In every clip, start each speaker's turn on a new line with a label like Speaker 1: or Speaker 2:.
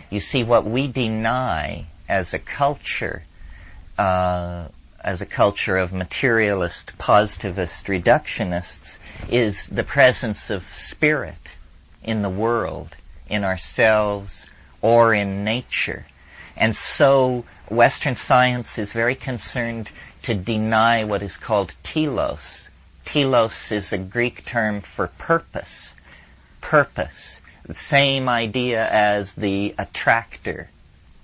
Speaker 1: You see, what we deny as a culture of materialist, positivist, reductionists, is the presence of spirit in the world, in ourselves, or in nature. And so Western science is very concerned to deny what is called telos. Telos is a Greek term for purpose. Purpose. The same idea as the attractor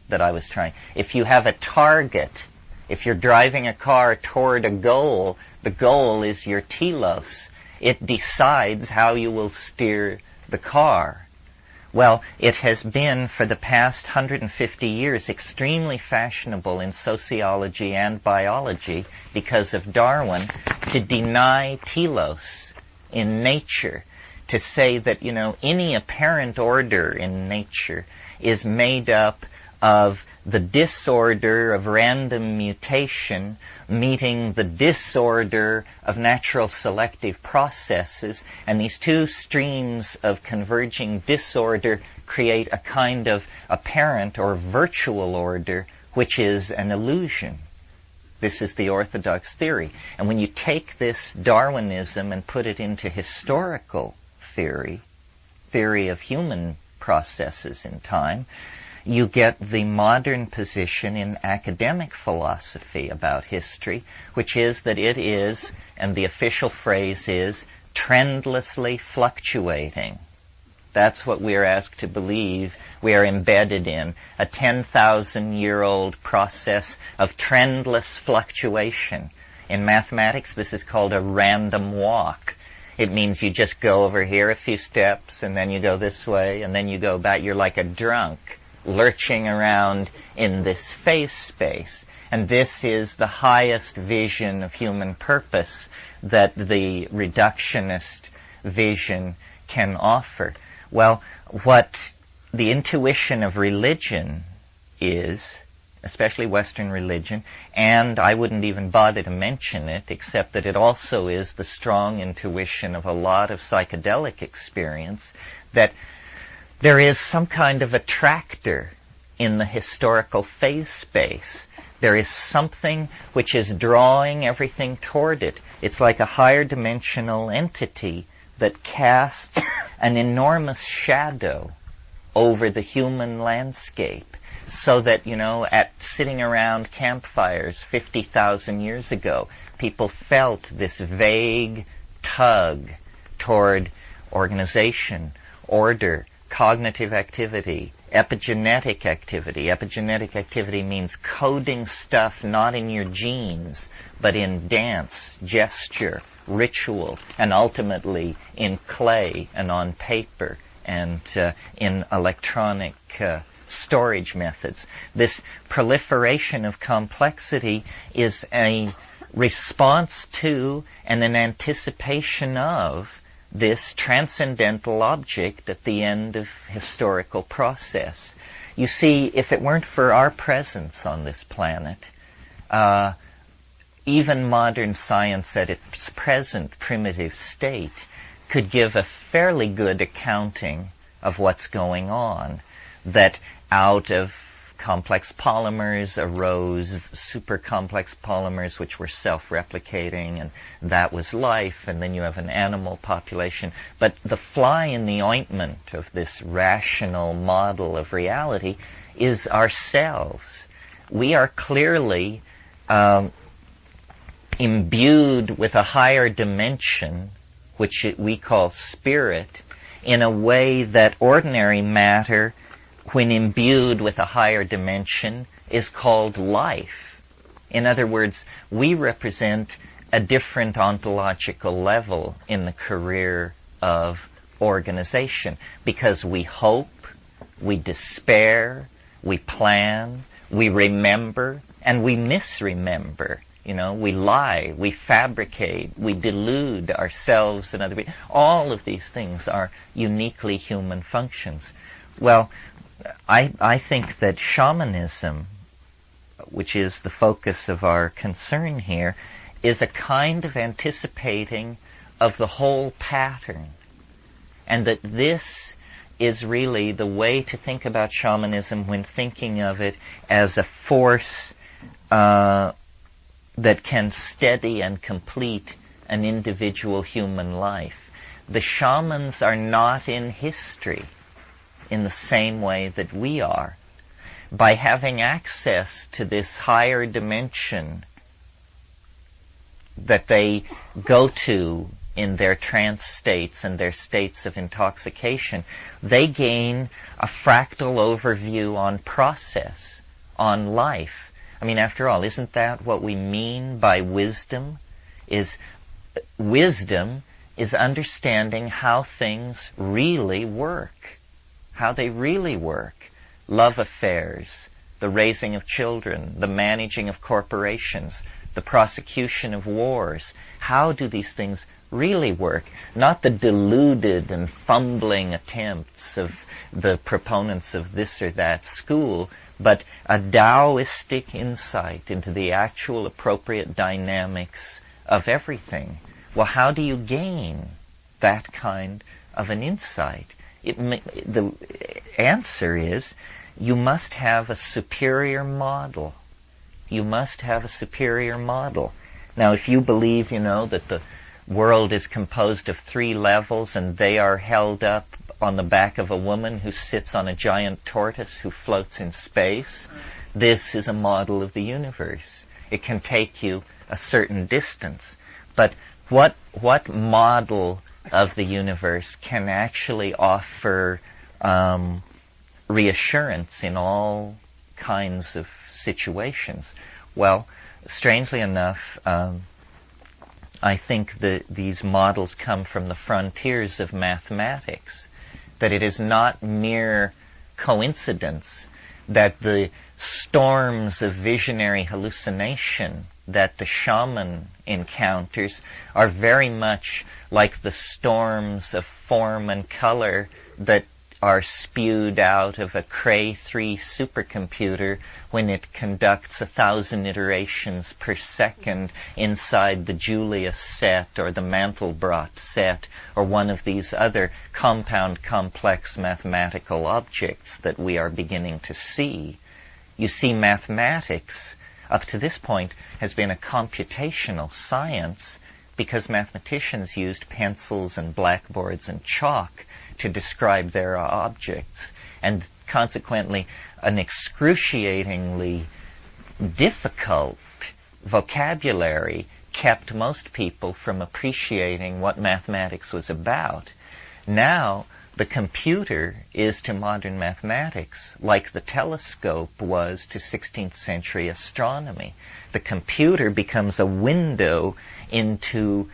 Speaker 1: that I was trying. If you have a target, if you're driving a car toward a goal, the goal is your telos. It decides how you will steer the car. Well, it has been for the past 150 years extremely fashionable in sociology and biology because of Darwin to deny telos in nature, to say that, any apparent order in nature is made up of the disorder of random mutation meeting the disorder of natural selective processes, and these two streams of converging disorder create a kind of apparent or virtual order, which is an illusion. This is the orthodox theory. And when you take this Darwinism and put it into historical theory of human processes in time, you get the modern position in academic philosophy about history, which is that it is, and the official phrase is, trendlessly fluctuating. That's what we are asked to believe we are embedded in, a 10,000-year-old process of trendless fluctuation. In mathematics, this is called a random walk. It means you just go over here a few steps, and then you go this way, and then you go back. You're like a drunk, lurching around in this phase space. And this is the highest vision of human purpose that the reductionist vision can offer. Well, what the intuition of religion is, especially Western religion, and I wouldn't even bother to mention it, except that it also is the strong intuition of a lot of psychedelic experience, that there is some kind of attractor in the historical phase space. There is something which is drawing everything toward it. It's like a higher dimensional entity that casts an enormous shadow over the human landscape, so that, at sitting around campfires 50,000 years ago, people felt this vague tug toward organization, order, cognitive activity, epigenetic activity. Epigenetic activity means coding stuff not in your genes, but in dance, gesture, ritual, and ultimately in clay and on paper and in electronic storage methods. This proliferation of complexity is a response to and an anticipation of this transcendental object at the end of historical process. You see, if it weren't for our presence on this planet, even modern science at its present primitive state could give a fairly good accounting of what's going on, that out of complex polymers arose super complex polymers which were self-replicating, and that was life, and then you have an animal population. But the fly in the ointment of this rational model of reality is ourselves. We are clearly imbued with a higher dimension, which we call spirit, in a way that ordinary matter, when imbued with a higher dimension, is called life. In other words, we represent a different ontological level in the career of organization, because we hope, we despair, we plan, we remember, and we misremember. We lie, we fabricate, we delude ourselves and other people. All of these things are uniquely human functions. Well, I think that shamanism, which is the focus of our concern here, is a kind of anticipating of the whole pattern, and that this is really the way to think about shamanism when thinking of it as a force that can steady and complete an individual human life. The shamans are not in history in the same way that we are. By having access to this higher dimension that they go to in their trance states and their states of intoxication, they gain a fractal overview on process, on life. I mean, after all, isn't that what we mean by wisdom? Wisdom is understanding how things really work, how they really work. Love affairs, the raising of children, the managing of corporations, the prosecution of wars. How do these things really work? Not the deluded and fumbling attempts of the proponents of this or that school, but a Taoistic insight into the actual appropriate dynamics of everything. Well, how do you gain that kind of an insight? The answer is you must have a superior model. You must have a superior model. Now, if you believe, that the world is composed of 3 levels and they are held up on the back of a woman who sits on a giant tortoise who floats in space, this is a model of the universe. It can take you a certain distance. But what model of the universe can actually offer reassurance in all kinds of situations? Well, strangely enough, I think that these models come from the frontiers of mathematics, that it is not mere coincidence that the storms of visionary hallucination that the shaman encounters are very much like the storms of form and color that are spewed out of a Cray 3 supercomputer when it conducts 1,000 iterations per second inside the Julius set or the Mandelbrot set or one of these other compound complex mathematical objects that we are beginning to see. You see, mathematics up to this point has been a computational science because mathematicians used pencils and blackboards and chalk to describe their objects, and consequently an excruciatingly difficult vocabulary kept most people from appreciating what mathematics was about. Now, the computer is to modern mathematics like the telescope was to 16th century astronomy. The computer becomes a window into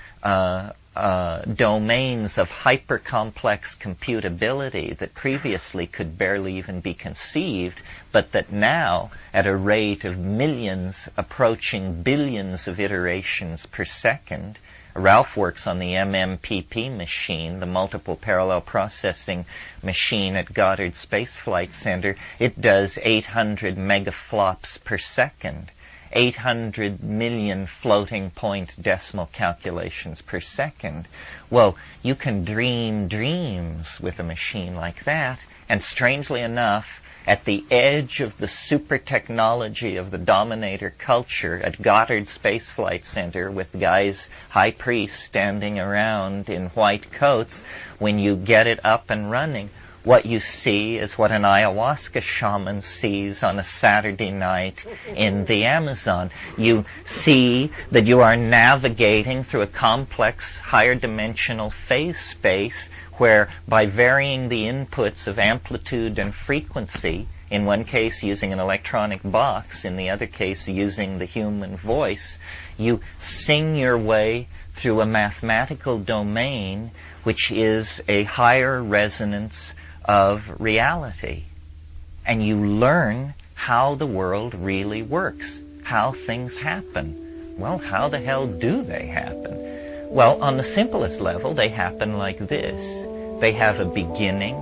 Speaker 1: domains of hyper-complex computability that previously could barely even be conceived, but that now, at a rate of millions approaching billions of iterations per second, Ralph works on the MMPP machine, the multiple parallel processing machine at Goddard Space Flight Center. It does 800 megaflops per second. 800 million floating point decimal calculations per second. Well, you can dream dreams with a machine like that, and strangely enough, at the edge of the super technology of the dominator culture at Goddard Space Flight Center with guys, high priests, standing around in white coats, when you get it up and running, what you see is what an ayahuasca shaman sees on a Saturday night in the Amazon. You see that you are navigating through a complex, higher dimensional phase space where, by varying the inputs of amplitude and frequency, in one case using an electronic box, in the other case using the human voice, you sing your way through a mathematical domain which is a higher resonance of reality. And you learn how the world really works, how things happen. Well, how the hell do they happen? Well, on the simplest level, they happen like this. They have a beginning,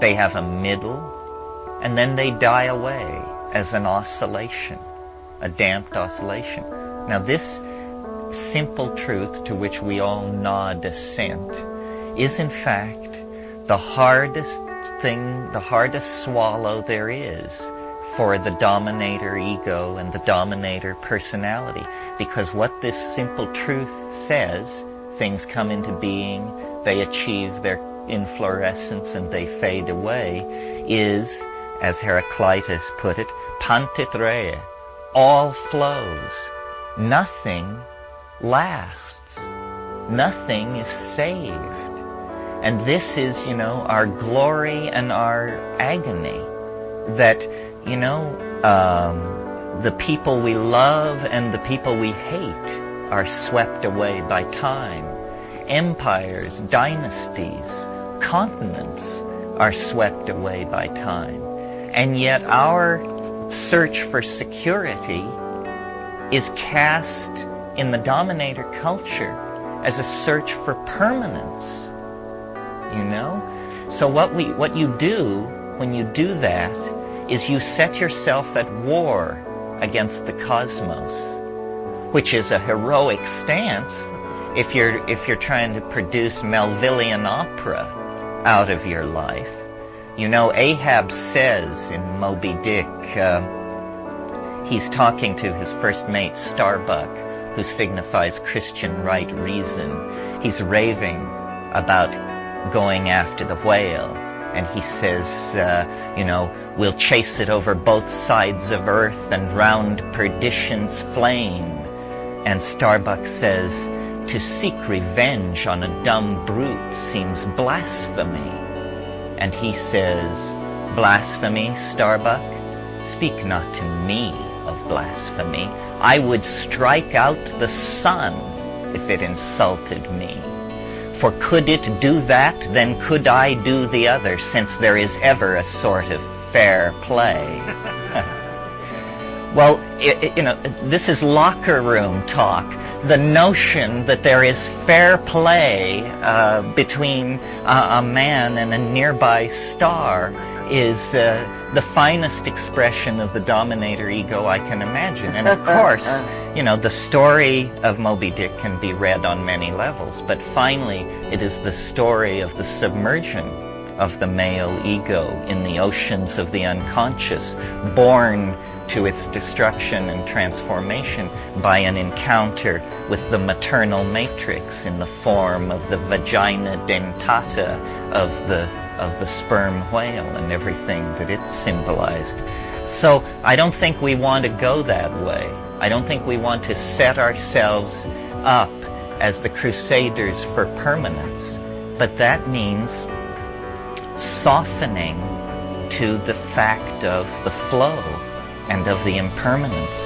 Speaker 1: they have a middle, and then they die away as an oscillation, a damped oscillation. Now, this simple truth to which we all nod assent is in fact the hardest thing, the hardest swallow there is for the dominator ego and the dominator personality. Because what this simple truth says, things come into being, they achieve their inflorescence and they fade away, is, as Heraclitus put it, pantitre, all flows. Nothing lasts. Nothing is saved. And this is, our glory and our agony. That, the people we love and the people we hate are swept away by time. Empires, dynasties, continents are swept away by time. And yet our search for security is cast in the dominator culture as a search for permanence. So what you do when you do that is you set yourself at war against the cosmos, which is a heroic stance if you're trying to produce Melvillian opera out of your life. Ahab says in Moby Dick, he's talking to his first mate Starbuck, who signifies Christian right reason. He's raving about going after the whale, and he says, we'll chase it over both sides of earth and round perdition's flame. And Starbuck says, to seek revenge on a dumb brute seems blasphemy. And he says, blasphemy, Starbuck? Speak not to me of blasphemy. I would strike out the sun if it insulted me. For could it do that, then could I do the other, since there is ever a sort of fair play. Well, this is locker room talk. The notion that there is fair play between a man and a nearby star is the finest expression of the dominator ego I can imagine. And of course, the story of Moby Dick can be read on many levels, but finally it is the story of the submersion of the male ego in the oceans of the unconscious, born to its destruction and transformation by an encounter with the maternal matrix in the form of the vagina dentata of the sperm whale and everything that it symbolized. So I don't think we want to go that way. I don't think we want to set ourselves up as the crusaders for permanence, but that means softening to the fact of the flow and of the impermanence